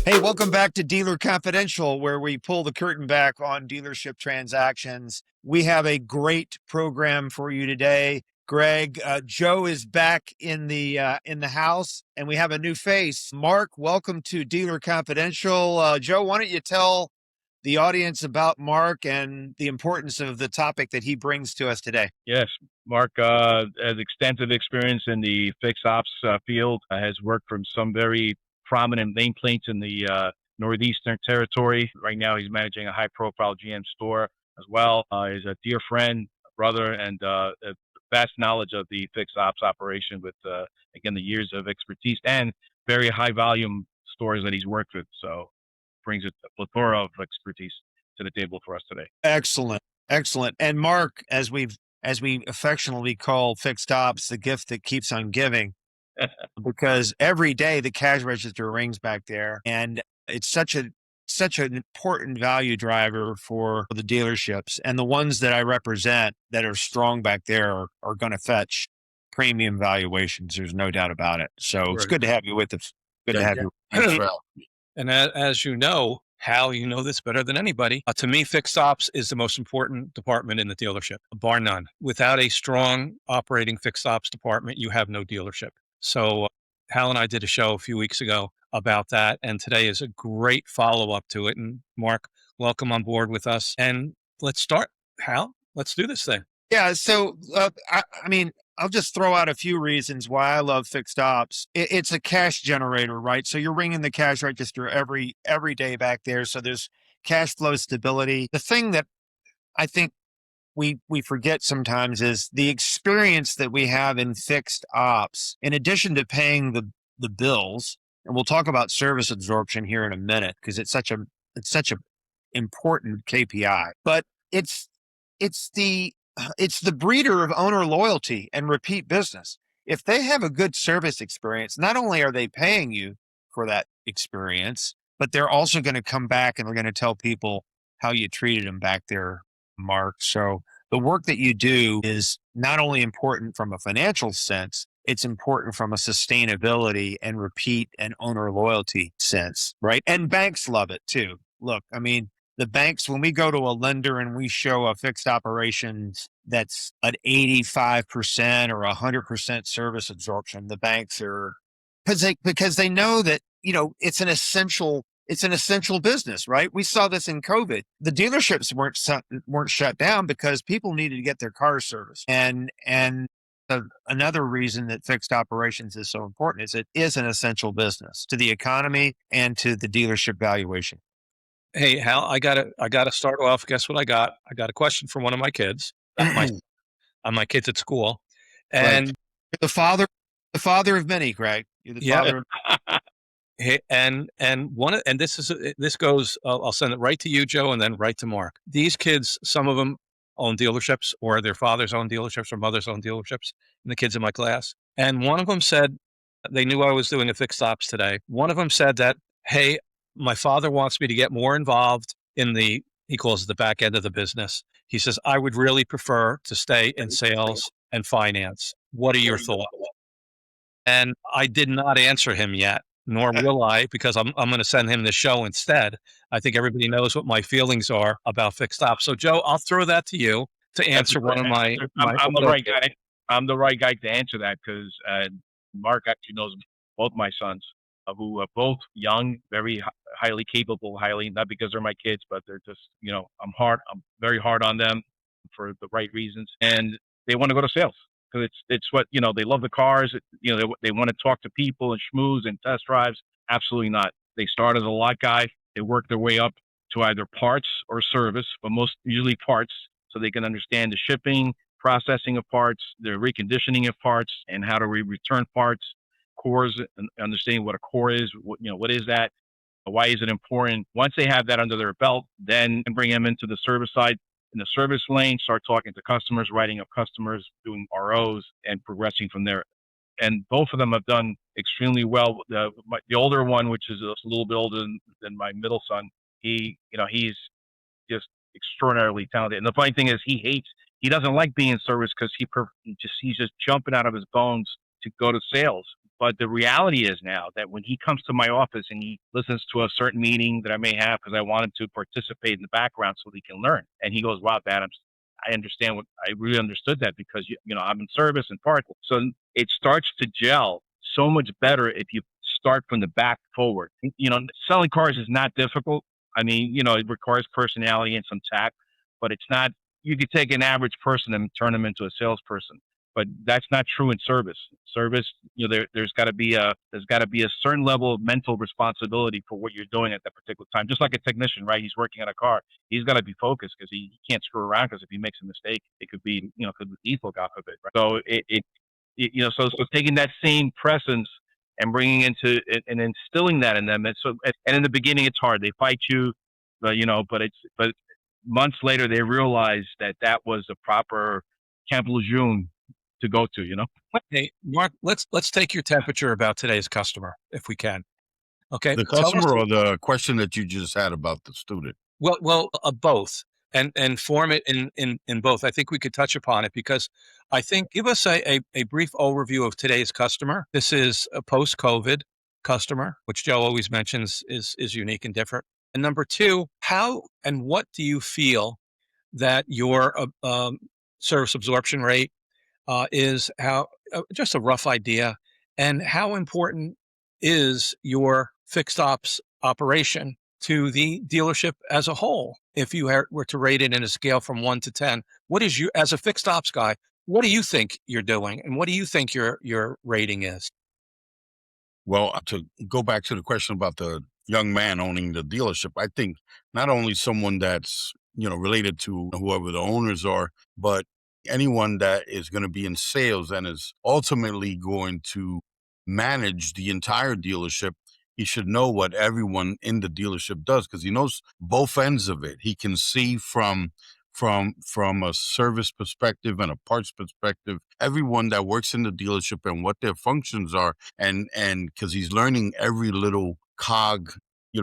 Hey, welcome back to Dealer Confidential, where we pull the curtain back on dealership transactions. We have a great program for you today. Greg, Joe is back in the house, and we have a new face. Mark, welcome to Dealer Confidential. Joe, why don't you tell the audience about Mark and the importance of the topic that he brings to us today? Yes, Mark has extensive experience in the fixed ops field, has worked from some very prominent nameplates in the Northeastern Territory. Right now, he's managing a high profile GM store as well. He's a dear friend, brother, and a vast knowledge of the fixed ops operation with, again, the years of expertise and very high volume stores that he's worked with. So brings a plethora of expertise to the table for us today. Excellent. Excellent. And Mark, as we affectionately call fixed ops, the gift that keeps on giving, because every day the cash register rings back there, and it's such an important value driver for the dealerships, and the ones that I represent that are strong back there are going to fetch premium valuations. There's no doubt about it. So it's Right. good to have you with us. Good to have you. Thanks for helping. And as you know, Hal, you know this better than anybody. To me, fixed ops is the most important department in the dealership, bar none. Without a strong operating fixed ops department, you have no dealership. So Hal and I did a show a few weeks ago about that, and today is a great follow-up to it. And Mark, welcome on board with us. And let's start, Hal. Let's do this thing. Yeah. So, I mean, I'll just throw out a few reasons why I love fixed ops. It's a cash generator, right? So you're ringing the cash register every day back there. So there's cash flow stability. The thing that I think we forget sometimes is the experience that we have in fixed ops. In addition to paying the bills, and we'll talk about service absorption here in a minute because it's such a important KPI. But it's it's the it's the breeder of owner loyalty and repeat business. If they have a good service experience, not only are they paying you for that experience, but they're also going to come back and they're going to tell people how you treated them back there, Mark. So the work that you do is not only important from a financial sense, it's important from a sustainability and repeat and owner loyalty sense, right? And banks love it too. Look, I mean, the banks, when we go to a lender and we show a fixed operations that's at 85% or 100% service absorption, the banks are because they know that, it's an essential business, right? We saw this in COVID. The dealerships weren't shut down because people needed to get their cars serviced. And another reason that fixed operations is so important is it is an essential business to the economy and to the dealership valuation. Hey, Hal, I gotta start off. Guess what I got? I got a question from one of my kids. My my kids at school, Right. and You're the father of many, Greg. You're the yeah, father of and this goes. I'll send it right to you, Joe, and then right to Mark. These kids, some of them own dealerships, or their fathers own dealerships, or mothers own dealerships. And the kids in my class, and one of them said they knew I was doing a fixed ops today. One of them said that, hey, my father wants me to get more involved in the, he calls it the back end of the business. He says, I would really prefer to stay in sales and finance. What are your thoughts? And I did not answer him yet, nor will I, because I'm going to send him the show instead. I think everybody knows what my feelings are about fixed ops. So, Joe, I'll throw that to you to That's a answer one great of my answer. my I'm the auto right guy. I'm the right guy to answer that because Mark actually knows both my sons, who are both young, very highly capable, highly not because they're my kids, but they're just I'm very hard on them for the right reasons, and they want to go to sales because it's what they love the cars. They want to talk to people and schmooze and test drives. Absolutely not. They start as a lot guy. They work their way up to either parts or service, but most usually parts so they can understand the shipping, processing of parts, the reconditioning of parts, and how to return parts, cores, and understanding what a core is. What is that? Why is it important? Once they have that under their belt, then bring them into the service side. In the service lane, start talking to customers, writing up customers, doing ROs, and progressing from there. And both of them have done extremely well. The older one, which is a little bit older than my middle son, he's just extraordinarily talented. And the funny thing is, he doesn't like being in service because he's just jumping out of his bones to go to sales. But the reality is now that when he comes to my office and he listens to a certain meeting that I may have because I want him to participate in the background so he can learn, and he goes, "Wow, Dad, I understand what I really understood that because I'm in service and parts." So it starts to gel so much better if you start from the back forward. Selling cars is not difficult. I mean, it requires personality and some tact, but it's not. You could take an average person and turn them into a salesperson, but that's not true in service. Service, there's got to be a certain level of mental responsibility for what you're doing at that particular time. Just like a technician, right? He's working on a car. He's got to be focused because he can't screw around. Because if he makes a mistake, it could be, could be lethal, God forbid. Right? So so taking that same presence and bringing into it and instilling that in them. And in the beginning, it's hard. They fight you, but but months later, they realize that was a proper Camp Lejeune to go to. Hey, Mark, let's take your temperature about today's customer, if we can. Okay. The Tell us- customer or the question that you just had about the student? Well, both, and form it in both. I think we could touch upon it because I think give us a brief overview of today's customer. This is a post-COVID customer, which Joe always mentions is unique and different. And number two, how and what do you feel that your service absorption rate is? How just a rough idea, and how important is your fixed ops operation to the dealership as a whole? If you were to rate it in a scale from 1 to 10, what is you as a fixed ops guy? What do you think you're doing, and what do you think your rating is? Well, to go back to the question about the young man owning the dealership, I think not only someone that's, related to whoever the owners are, but anyone that is going to be in sales and is ultimately going to manage the entire dealership, he should know what everyone in the dealership does because he knows both ends of it. He can see from a service perspective and a parts perspective, everyone that works in the dealership and what their functions are, and because he's learning every little cog,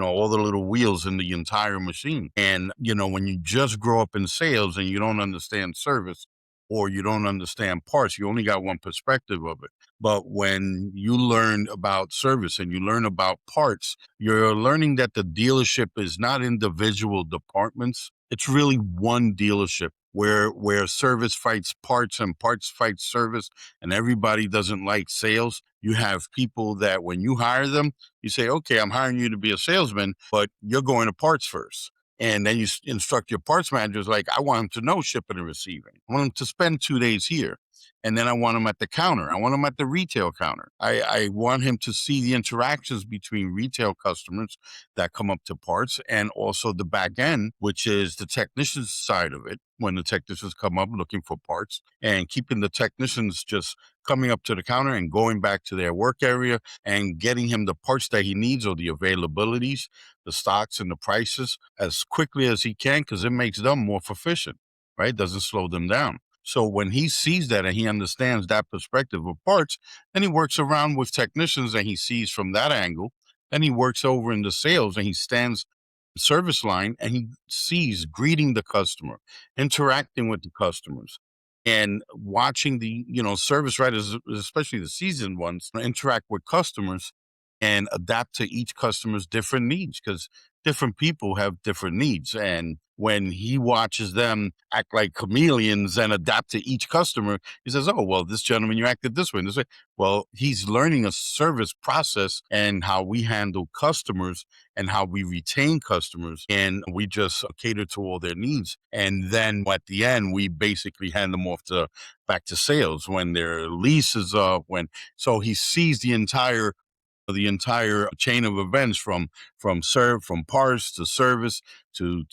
all the little wheels in the entire machine. And when you just grow up in sales and you don't understand service or you don't understand parts, you only got one perspective of it. But when you learn about service and you learn about parts, you're learning that the dealership is not individual departments. It's really one dealership where service fights parts and parts fights service, and everybody doesn't like sales. You have people that when you hire them, you say, okay, I'm hiring you to be a salesman, but you're going to parts first. And then you instruct your parts managers, like, I want him to know shipping and receiving. I want him to spend 2 days here. And then I want him at the counter. I want him at the retail counter. I want him to see the interactions between retail customers that come up to parts and also the back end, which is the technician's side of it. When the technicians come up looking for parts and keeping the technicians just coming up to the counter and going back to their work area and getting him the parts that he needs or the availabilities, the stocks and the prices as quickly as he can because it makes them more proficient, right? Doesn't slow them down. So when he sees that and he understands that perspective of parts, then he works around with technicians and he sees from that angle. Then he works over in the sales and he stands service line and he sees greeting the customer, interacting with the customers, and watching the service writers, especially the seasoned ones, interact with customers and adapt to each customer's different needs because different people have different needs. And when he watches them act like chameleons and adapt to each customer, he says, oh, well, this gentleman, you acted this way and this way. Well, he's learning a service process and how we handle customers and how we retain customers. And we just cater to all their needs. And then at the end, we basically hand them off back to sales when their lease is up. So he sees the entire chain of events from parts to service to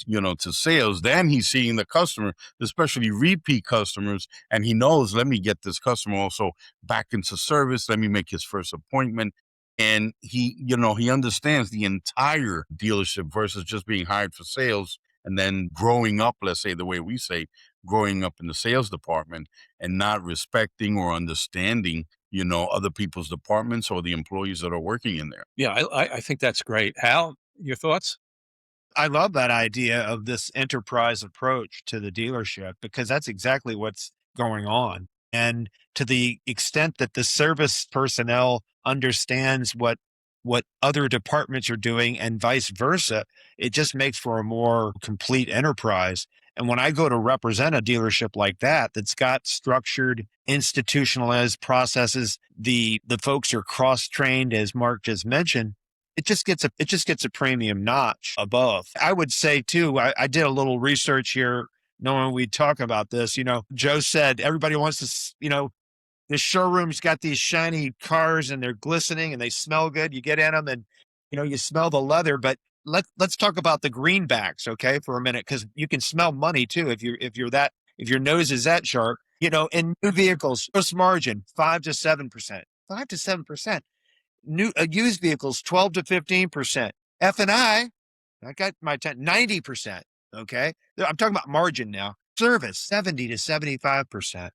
sales. Then he's seeing the customer, especially repeat customers, and he knows, let me get this customer also back into service. Let me make his first appointment. And he understands the entire dealership versus just being hired for sales and then growing up, let's say the way we say, growing up in the sales department and not respecting or understanding other people's departments or the employees that are working in there. Yeah, I think that's great. Hal, your thoughts? I love that idea of this enterprise approach to the dealership because that's exactly what's going on. And to the extent that the service personnel understands what other departments are doing and vice versa, it just makes for a more complete enterprise. And when I go to represent a dealership like that, that's got structured, institutionalized processes, the folks are cross trained, as Mark just mentioned. It just gets a premium notch above. I would say too. I did a little research here, knowing we'd talk about this. Joe said everybody wants to. The showroom's got these shiny cars and they're glistening and they smell good. You get in them and you smell the leather. But let's talk about the greenbacks, okay, for a minute, because you can smell money too if your nose is that sharp. In new vehicles, gross margin 5 to 7%, 5 to 7%. New used vehicles 12 to 15%. I got my 90%. Okay, I'm talking about margin now. Service 70 to 75%.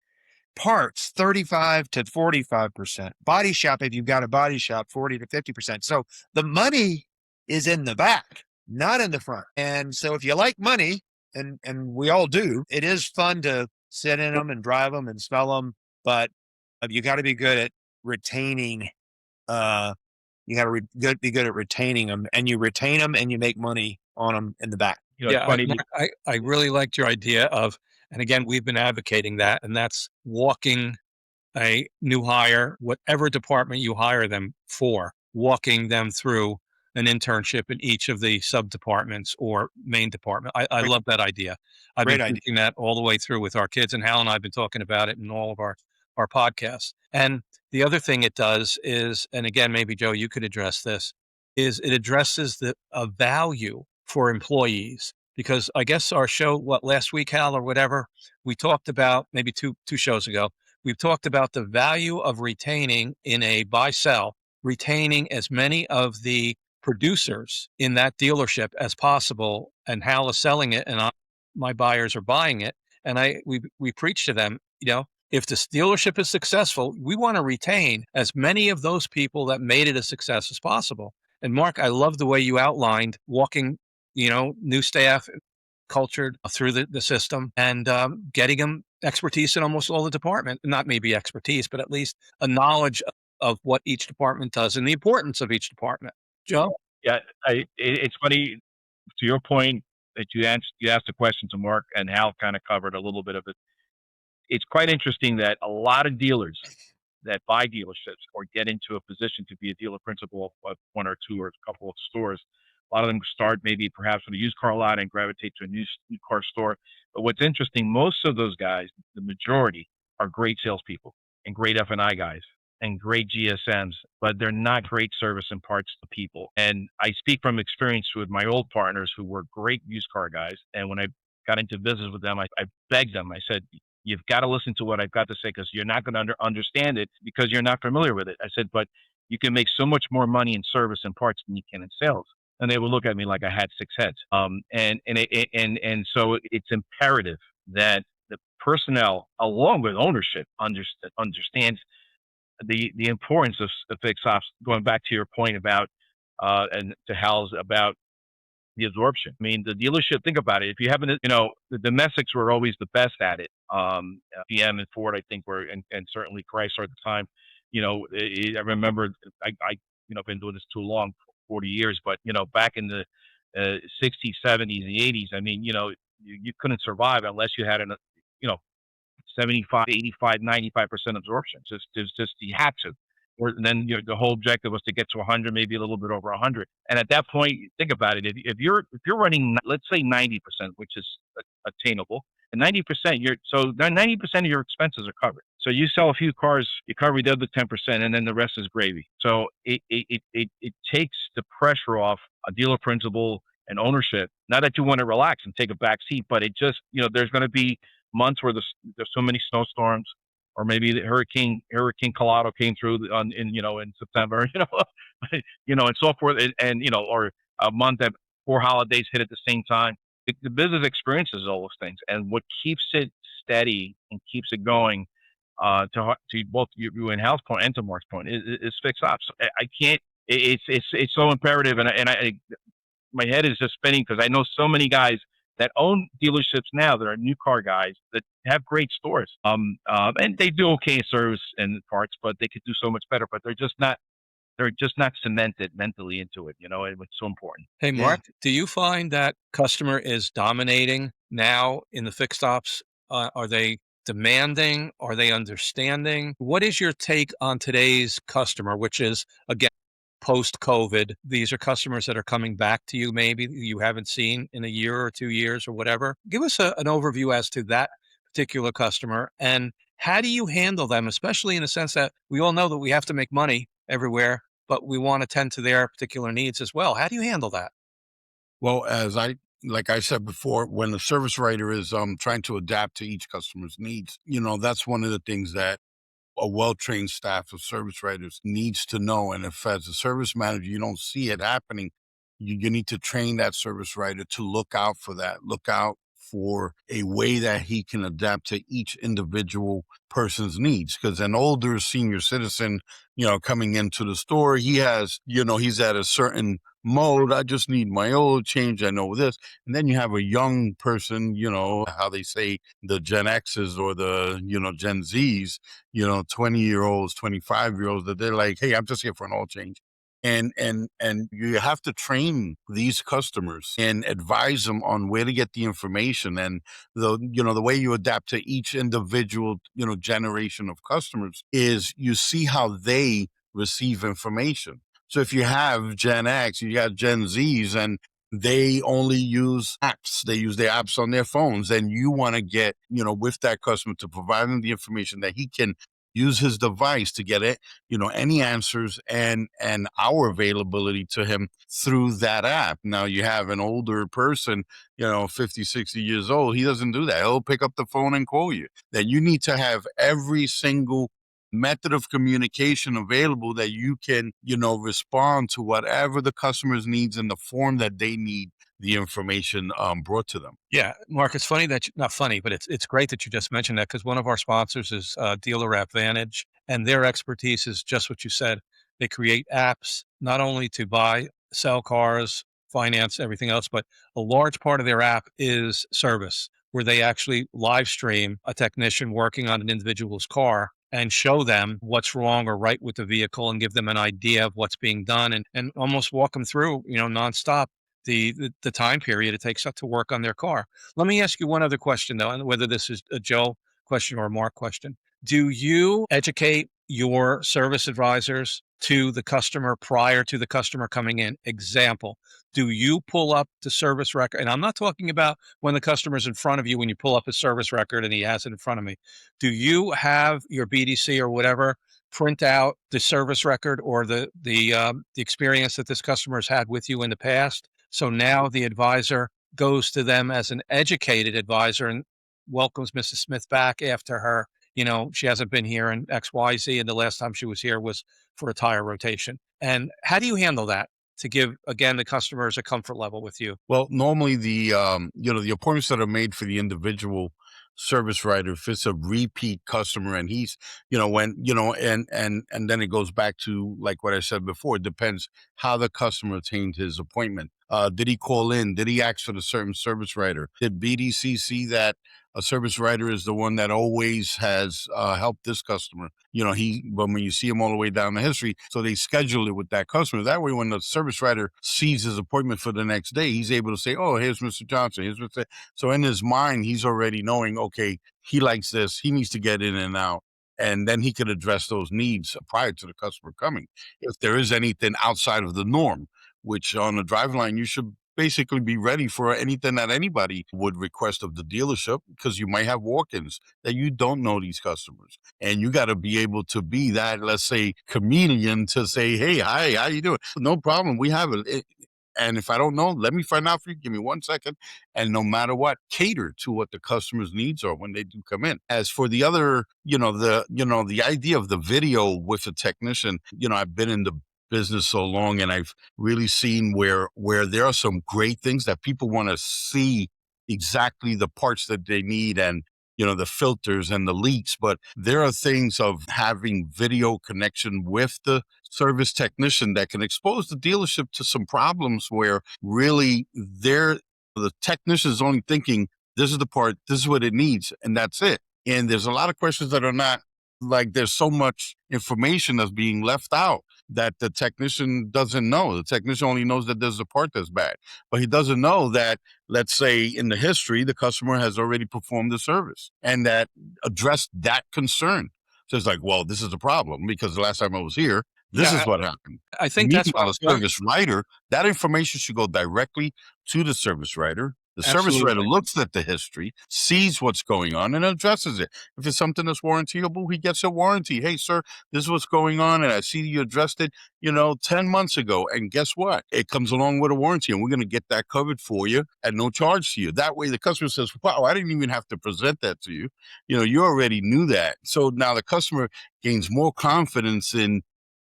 Parts 35 to 45%. Body shop, if you've got a body shop, 40 to 50%. So the money is in the back, not in the front. And so if you like money, and we all do, it is fun to sit in them and drive them and smell them, but you got to be good at retaining. You got to be good at retaining them, and you retain them and you make money on them in the back. It's Yeah, funny. I really liked your idea of, and again, we've been advocating that, and that's walking a new hire, whatever department you hire them for, walking them through an internship in each of the sub departments or main department. I love that idea. I've Great been idea. teaching that all the way through with our kids, and Hal and I have been talking about it in all of our podcasts. And the other thing it does is, and again, maybe Joe, you could address this, is it addresses the value for employees. Because I guess our show, last week, Hal, or whatever, we talked about, maybe two shows ago, we've talked about the value of retaining in a buy-sell, retaining as many of the producers in that dealership as possible. And Hal is selling it, and my buyers are buying it. And we preach to them, if this dealership is successful, we want to retain as many of those people that made it a success as possible. And Mark, I love the way you outlined walking, new staff, cultured through the system, and getting them expertise in almost all the department. Not maybe expertise, but at least a knowledge of what each department does and the importance of each department. Joe? Yeah, it's funny, to your point that you asked a question to Mark, and Hal kind of covered a little bit of it. It's quite interesting that a lot of dealers that buy dealerships or get into a position to be a dealer principal of one or two or a couple of stores, a lot of them start maybe perhaps with a used car lot and gravitate to a new car store. But what's interesting, most of those guys, the majority, are great salespeople and great F&I guys and great GSMs, but they're not great service and parts to people. And I speak from experience with my old partners who were great used car guys. And when I got into business with them, I begged them. I said, you've got to listen to what I've got to say, because you're not going to understand it because you're not familiar with it. I said, but you can make so much more money in service and parts than you can in sales. And they would look at me like I had six heads. And so it's imperative that the personnel, along with ownership, understands the importance of fixed ops. Going back to your point about and to Hal's about the absorption. I mean, the dealership, think about it. If you haven't, the domestics were always the best at it. GM and Ford, I think, were, and certainly Chrysler at the time. I remember, I been doing this too long, 40 years, but, back in the 60s, 70s, and 80s, I mean, you couldn't survive unless you had 75, 85, 95% absorption. Just you had to. Or then the whole objective was to get to 100, maybe a little bit over 100. And at that point, think about it. If you're running, let's say 90%, which is attainable, and 90%, 90% of your expenses are covered. So you sell a few cars, you cover the other 10%, and then the rest is gravy. So it takes the pressure off a dealer principal and ownership. Not that you want to relax and take a back seat, but it just, there's going to be months where there's so many snowstorms, or maybe the Hurricane Colorado came through in September, and so forth, and or a month that 4 holidays hit at the same time. The business experiences all those things, and what keeps it steady and keeps it going, to both you and Hal's point and to Mark's point, is fixed ops. I can't. It's so imperative, and I my head is just spinning because I know so many guys that own dealerships now that are new car guys that have great stores. And they do okay in service and parts, but they could do so much better. But they're just not they're just not cemented mentally into it. And it's so important. Hey, Yeah. Mark, do you find that customer is dominating now in the fixed ops? Are they demanding? Are they understanding? What is your take on today's customer, which is, again, post COVID? These are customers that are coming back to you, maybe you haven't seen in a year or 2 years or whatever. Give us an overview as to that particular customer and how do you handle them, especially in the sense that we all know that we have to make money everywhere, but we want to tend to their particular needs as well. How do you handle that? Well, like I said before, when the service writer is trying to adapt to each customer's needs, that's one of the things that a well-trained staff of service writers needs to know. And if as a service manager you don't see it happening, you need to train that service writer to look out for that, look out for a way that he can adapt to each individual person's needs. Because an older senior citizen, coming into the store, he has, he's at a certain mode. I just need my oil change. I know this. And then you have a young person, how they say the Gen X's or the, Gen Z's, 20-year-olds, 25-year-olds, that they're like, hey, I'm just here for an oil change. And you have to train these customers and advise them on where to get the information. And the way you adapt to each individual, generation of customers is you see how they receive information. So if you have Gen X, you got Gen Zs, and they only use apps. They use their apps on their phones. And you want to get, with that customer to provide them the information that he can use his device to get it, any answers and our availability to him through that app. Now you have an older person, 50, 60 years old. He doesn't do that. He'll pick up the phone and call you. That you need to have every single method of communication available that you can, respond to whatever the customer's needs in the form that they need the information brought to them. Yeah, Mark, it's funny that not funny, but it's great that you just mentioned that because one of our sponsors is Dealer Advantage, and their expertise is just what you said. They create apps not only to buy, sell cars, finance, everything else, but a large part of their app is service, where they actually live stream a technician working on an individual's car and show them what's wrong or right with the vehicle and give them an idea of what's being done and almost walk them through, nonstop the time period it takes to work on their car. Let me ask you one other question though, and whether this is a Joe question or a Mark question. Do you educate your service advisors to the customer prior to the customer coming in? Example, do you pull up the service record? And I'm not talking about when the customer's in front of you, when you pull up his service record and he has it in front of me. Do you have your BDC or whatever print out the service record or the experience that this customer has had with you in the past? So now the advisor goes to them as an educated advisor and welcomes Mrs. Smith back after her, she hasn't been here in XYZ, and the last time she was here was for a tire rotation. And how do you handle that to give, again, the customers a comfort level with you? Well, normally the the appointments that are made for the individual service writer, if it's a repeat customer and he's, and then it goes back to like what I said before, it depends how the customer attained his appointment. Did he call in? Did he ask for the certain service writer? Did BDC see that a service writer is the one that always has helped this customer? But when you see him all the way down the history, so they schedule it with that customer. That way, when the service writer sees his appointment for the next day, he's able to say, oh, here's Mr. Johnson. Here's Mr. So in his mind, he's already knowing, okay, he likes this. He needs to get in and out. And then he could address those needs prior to the customer coming. If there is anything outside of the norm, which on the drive line, you should basically be ready for anything that anybody would request of the dealership, because you might have walk-ins that you don't know these customers. And you got to be able to be that, let's say, comedian to say, hey, hi, how you doing? No problem. We have it. And if I don't know, let me find out for you. Give me 1 second. And no matter what, cater to what the customer's needs are when they do come in. As for the other, the idea of the video with a technician, I've been in the business so long, and I've really seen where there are some great things that people want to see exactly the parts that they need and the filters and the leaks. But there are things of having video connection with the service technician that can expose the dealership to some problems where really the technician is only thinking, this is the part, this is what it needs, and that's it. And there's a lot of questions that are not like there's so much information that's being left out that the technician doesn't know. The technician only knows that there's a part that's bad, but he doesn't know that, let's say in the history, the customer has already performed the service and that addressed that concern. So it's like, well, this is the problem because the last time I was here, this Yeah, is what happened. I think that's Meanwhile, what the service writer, that information should go directly to the service writer. The service writer Absolutely. looks at the history, sees what's going on, and addresses it. If it's something that's warrantyable, he gets a warranty. Hey, sir, this is what's going on, and I see you addressed it, 10 months ago. And guess what? It comes along with a warranty, and we're going to get that covered for you at no charge to you. That way, the customer says, wow, I didn't even have to present that to you. You already knew that. So now the customer gains more confidence in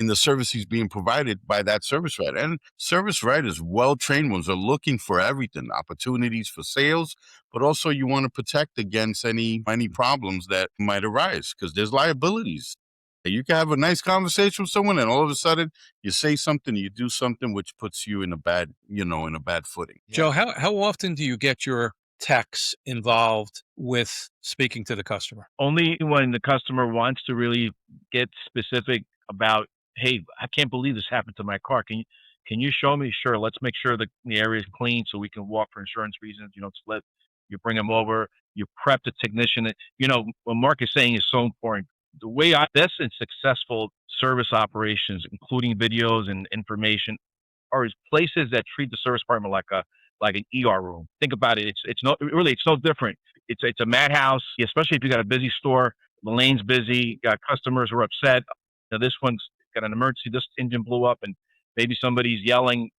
the service he's being provided by that service writer. And service writers, well-trained ones, are looking for everything, opportunities for sales, but also you want to protect against any problems that might arise because there's liabilities. You can have a nice conversation with someone and all of a sudden you say something, you do something which puts you in a bad, in a bad footing. Joe, how often do you get your techs involved with speaking to the customer? Only when the customer wants to really get specific about, hey, I can't believe this happened to my car. Can you show me? Sure. Let's make sure that the area is clean so we can walk for insurance reasons. You bring them over, you prep the technician. What Mark is saying is so important. The way best and successful service operations, including videos and information, are places that treat the service department like an ER room. Think about it. It's no different. It's a madhouse, especially if you got a busy store. The lane's busy. Got customers who are upset. Now this one's got an emergency. This engine blew up, and maybe somebody's yelling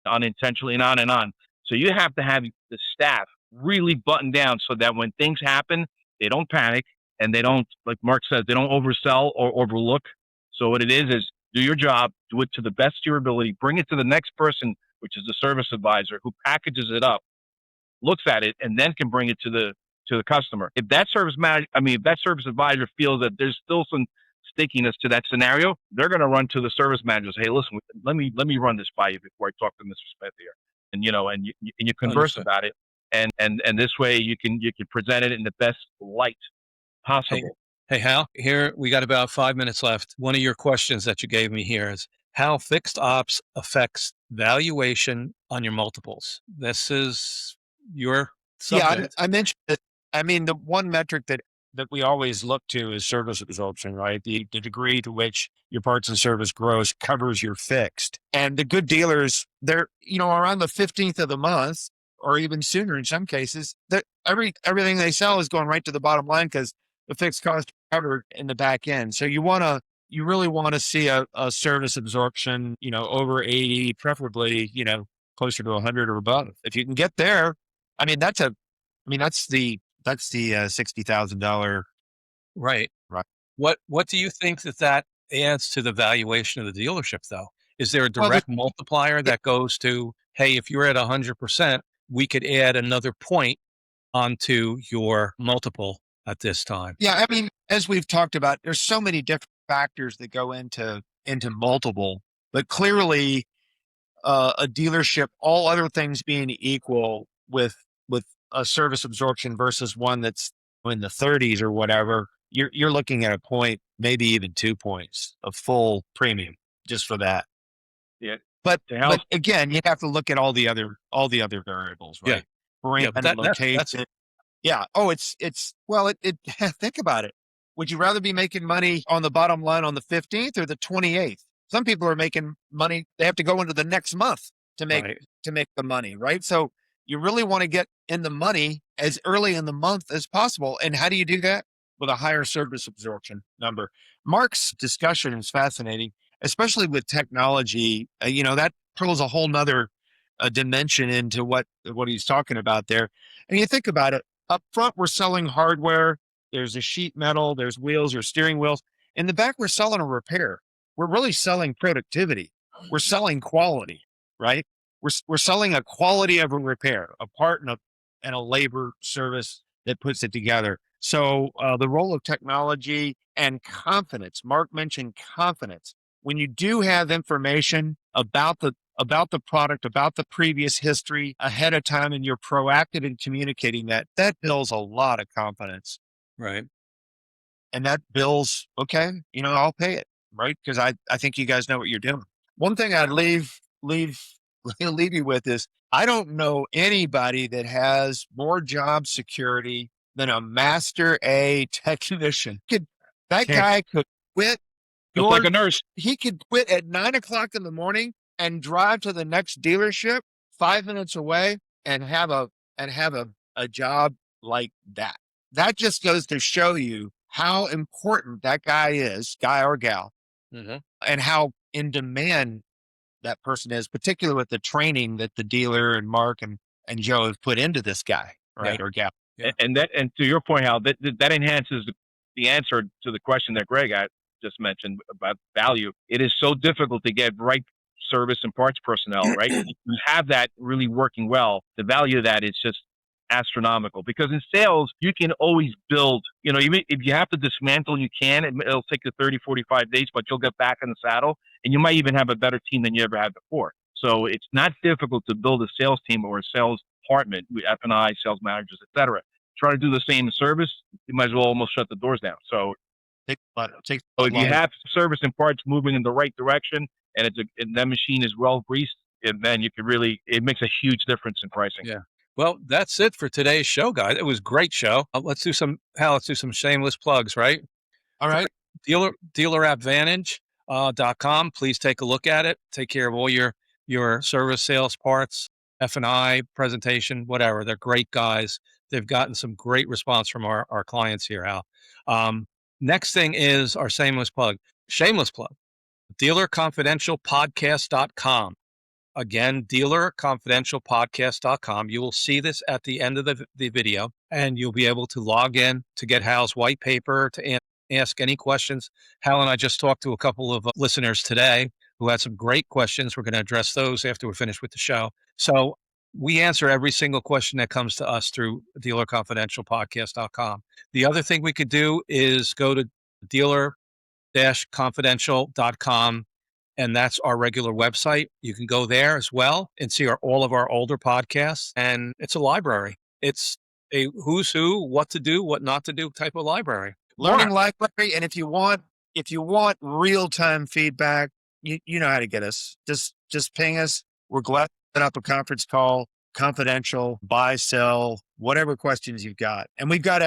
unintentionally, and on and on. So you have to have the staff really buttoned down so that when things happen, they don't panic and they don't, like Mark says, they don't oversell or overlook. So what it is do your job, do it to the best of your ability, bring it to the next person, which is the service advisor, who packages it up, looks at it, and then can bring it to the customer. If that service advisor feels that there's still some stickiness to that scenario, they're going to run to the service manager and say, hey, listen, let me run this by you before I talk to Mr. Smith here. And you converse Understood. about it, and this way you can present it in the best light possible. Hey, Hal, here we got about 5 minutes left. One of your questions that you gave me here is how fixed ops affects valuation on your multiples. This is your subject. I mentioned that. I mean, the one metric that we always look to is service absorption, right? The degree to which your parts and service gross covers your fixed. And the good dealers, they're, around the 15th of the month or even sooner in some cases, everything they sell is going right to the bottom line because the fixed cost covered in the back end. So you really want to see a service absorption, over 80, preferably, closer to 100 or above. If you can get there, that's the $60,000. Right. Right. What do you think that adds to the valuation of the dealership, though? Is there a direct multiplier that goes to, hey, if you're at 100%, we could add another point onto your multiple at this time? Yeah. As we've talked about, there's so many different factors that go into multiple, but clearly a dealership, all other things being equal with a service absorption versus one that's in the 30s or whatever, you're looking at a point, maybe even 2 points of full premium just for that. Yeah. But again, you have to look at all the other variables, right? Yeah. Brand, but location. Yeah. Oh, it's think about it. Would you rather be making money on the bottom line on the 15th or the 28th? Some people are making money. They have to go into the next month to make the money, right? So you really want to get in the money as early in the month as possible. And how do you do that? With a higher service absorption number. Mark's discussion is fascinating, especially with technology. That pulls a whole nother dimension into what he's talking about there. And you think about it, up front, we're selling hardware. There's a sheet metal, there's wheels or steering wheels. In the back, we're selling a repair. We're really selling productivity. We're selling quality, right? We're selling a quality of a repair, a part and a labor service that puts it together. So the role of technology and confidence. Mark mentioned confidence. When you do have information about the product, about the previous history ahead of time, and you're proactive in communicating that builds a lot of confidence. Right. and that bill's okay, I'll pay it, right? Because I think you guys know what you're doing. One thing I'd leave you with is I don't know anybody that has more job security than a master A technician. That Yeah. guy could quit. Just like a nurse. He could quit at 9 o'clock in the morning and drive to the next dealership 5 minutes away and have a job like that. That just goes to show you how important that guy or gal, Mhm. and how in demand that person is, particularly with the training that the dealer and Mark and Joe have put into this guy, right? Or gal. Yeah. And to your point, Hal, that enhances the answer to the question that Greg just mentioned about value. It is so difficult to get right service and parts personnel, right? You have that really working well. The value of that is just astronomical, because in sales, you can always build, even if you have to dismantle, you can. It'll take you 30, 45 days, but you'll get back in the saddle, and you might even have a better team than you ever had before. So it's not difficult to build a sales team or a sales department with F&I, sales managers, etc. Try to do the same in service, you might as well almost shut the doors down. So Takes if you have service and parts moving in the right direction, and and that machine is well greased, and then you can it makes a huge difference in pricing. Yeah. Well, that's it for today's show, guys. It was a great show. Let's do some shameless plugs, right? all right. DealerAdvantage.com. Please take a look at it. Take care of all your service, sales, parts, F&I, presentation, whatever. They're great guys. They've gotten some great response from our clients here, Al. Next thing is our shameless plug. DealerConfidentialPodcast.com. Again, DealerConfidentialPodcast.com. You will see this at the end of the video, and you'll be able to log in to get Hal's white paper, to ask any questions. Hal and I just talked to a couple of listeners today who had some great questions. We're going to address those after we're finished with the show. So we answer every single question that comes to us through DealerConfidentialPodcast.com. The other thing we could do is go to dealer-confidential.com, and that's our regular website. You can go there as well and see all of our older podcasts, and it's a library. It's a who's who, what to do, what not to do type of library. Learning library. And if you want real-time feedback, you know how to get us. Just ping us. We're glad to set up a conference call, confidential, buy, sell, whatever questions you've got. And we've got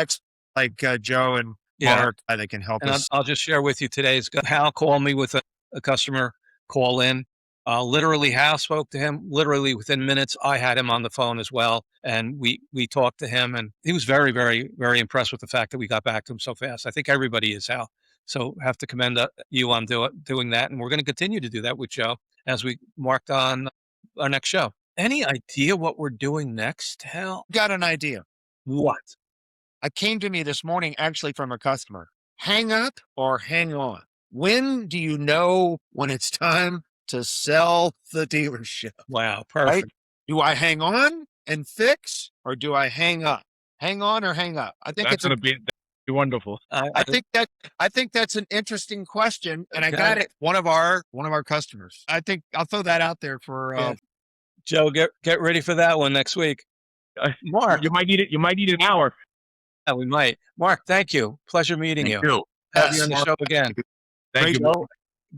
like Joe and Mark that can help and us. I'll just share with you today's. Hal called me with a customer call in. Literally, Hal spoke to him. Literally within minutes, I had him on the phone as well, and we talked to him, and he was very, very, very impressed with the fact that we got back to him so fast. I think everybody is, Hal. So have to commend you on doing that, and we're going to continue to do that with Joe as we marked on our next show. Any idea what we're doing next, Hal? Got an idea. What? It came to me this morning, actually, from a customer. Hang up or hang on? When do you know when it's time to sell the dealership? Wow, perfect. Right? Do I hang on and fix, or do I hang up? Hang on or hang up? I think That's going to be wonderful. I think that's an interesting question, and I Okay. got it. One of our customers. I think I'll throw that out there for Yeah. Joe, get ready for that one next week. Mark, You might need it. You might need an hour. yeah, we might. Mark, thank you. Pleasure meeting you. you. Have Yes, you on the Mark. show again. Thank you. Joe,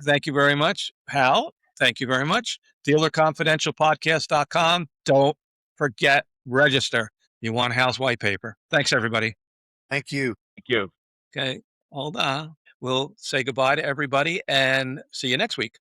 thank you very much. Hal, thank you very much. DealerConfidentialPodcast.com. Don't forget, register. You want Hal's white paper. Thanks, everybody. Thank you. Thank you. Okay, hold on. We'll say goodbye to everybody and see you next week.